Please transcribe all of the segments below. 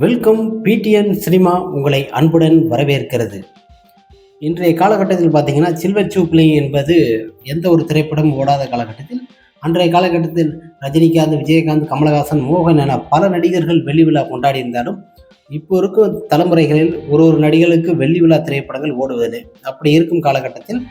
Welcome PTN cinema உங்களை அன்புடன் வரவேற்கிறது. இன்றைய காலகட்டத்தில் பார்த்தீங்கன்னா சில்வர் ஜூப்ளி என்பது எந்த ஒரு திரைப்படம் ஓடாத காலகட்டத்தில் அன்றைய காலகட்டத்தில் ரஜினிகாந்த், விஜயகாந்த், கமலஹாசன், மோகன் என பல நடிகர்கள் வெள்ளி விழா கொண்டாடி இருந்தாலும் இப்போ இருக்கும் தலைமுறைகளில் ஒரு நடிகர்களுக்கு வெள்ளி விழா திரைப்படங்கள் ஓடுவது. அப்படி இருக்கும் காலகட்டத்தில்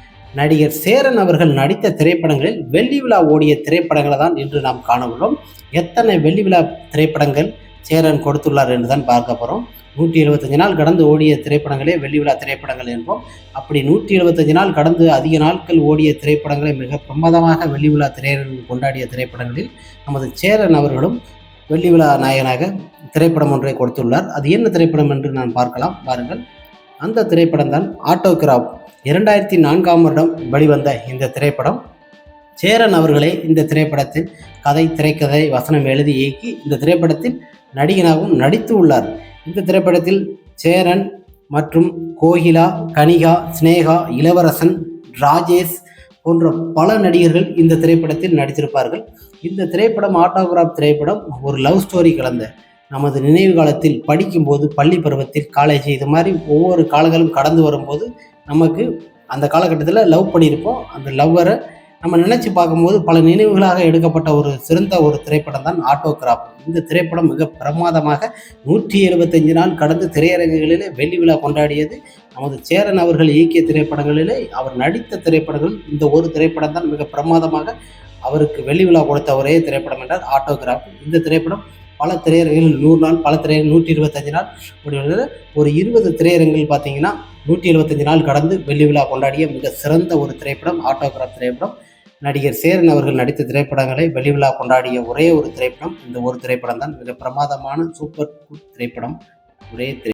நடிகர் சேரன் அவர்கள் நடித்த திரைப்படங்களில் வெள்ளி விழா ஓடிய திரைப்படங்களை தான் இன்று நாம் காண உள்ளோம். எத்தனை வெள்ளி விழா திரைப்படங்கள் சேரன் கொடுத்துள்ளார் என்று தான் பார்க்க போகிறோம். 175 நாள் கடந்து ஓடிய திரைப்படங்களே வெள்ளி விழா திரைப்படங்கள் என்போம். அப்படி 175 நாள் கடந்து அதிக நாட்கள் ஓடிய திரைப்படங்களை மிக பிரமாதமாக வெள்ளி விழா திரையரங்கில் கொண்டாடிய திரைப்படங்களில் நமது சேரன் அவர்களும் வெள்ளி விழா நாயகனாக திரைப்படம் ஒன்றை கொடுத்துள்ளார். அது என்ன திரைப்படம் என்று நான் பார்க்கலாம் பாருங்கள். அந்த திரைப்படம் தான் ஆட்டோகிராஃப். 2004ஆம் வருடம் வெளிவந்த இந்த திரைப்படம். சேரன் அவர்களே இந்த திரைப்படத்தில் கதை, திரைக்கதை, வசனம் எழுதி இயக்கி இந்த திரைப்படத்தில் நடிகனாகவும் நடித்து உள்ளார். இந்த திரைப்படத்தில் சேரன் மற்றும் கோகிலா, கனிகா, ஸ்னேகா, இளவரசன், ராஜேஷ் போன்ற பல நடிகர்கள் இந்த திரைப்படத்தில் நடித்திருப்பார்கள். இந்த திரைப்படம் ஆட்டோகிராஃப் திரைப்படம் ஒரு லவ் ஸ்டோரி கலந்த நமது நினைவு காலத்தில் படிக்கும்போது பள்ளி பருவத்தில், காலேஜ், இது மாதிரி ஒவ்வொரு காலங்களும் கடந்து வரும்போது நமக்கு அந்த காலகட்டத்தில் லவ் பண்ணியிருப்போம். அந்த லவ்வரை நம்ம நினைச்சு பார்க்கும்போது பல நினைவுகளாக எடுக்கப்பட்ட ஒரு சிறந்த ஒரு திரைப்படம் தான் ஆட்டோகிராஃப். இந்த திரைப்படம் மிக பிரமாதமாக 175 நாள் கடந்து திரையரங்குகளிலே வெள்ளி விழா கொண்டாடியது. நமது சேரன் அவர்கள் இயக்கிய திரைப்படங்களிலே அவர் நடித்த திரைப்படங்கள் இந்த ஒரு திரைப்படம் தான் மிக பிரமாதமாக அவருக்கு வெள்ளி விழா கொடுத்த ஒரே திரைப்படம் என்றால் ஆட்டோகிராஃப். இந்த திரைப்படம் பல திரையரங்குகளில் 100 நாள், பல திரையரங்கு 125 நாள் முடிவுள்ளது. ஒரு 20 திரையரங்குகள் பார்த்தீங்கன்னா 175 நாள் கடந்து வெள்ளி விழா கொண்டாடிய மிக சிறந்த ஒரு திரைப்படம் ஆட்டோகிராஃப் திரைப்படம். நடிகர் சேரன் அவர்கள் நடித்த திரைப்படங்களை வெள்ளி விழா கொண்டாடிய ஒரே ஒரு திரைப்படம் இந்த ஒரு திரைப்படம் தான். மிக பிரமாதமான சூப்பர் திரைப்படம். ஒரே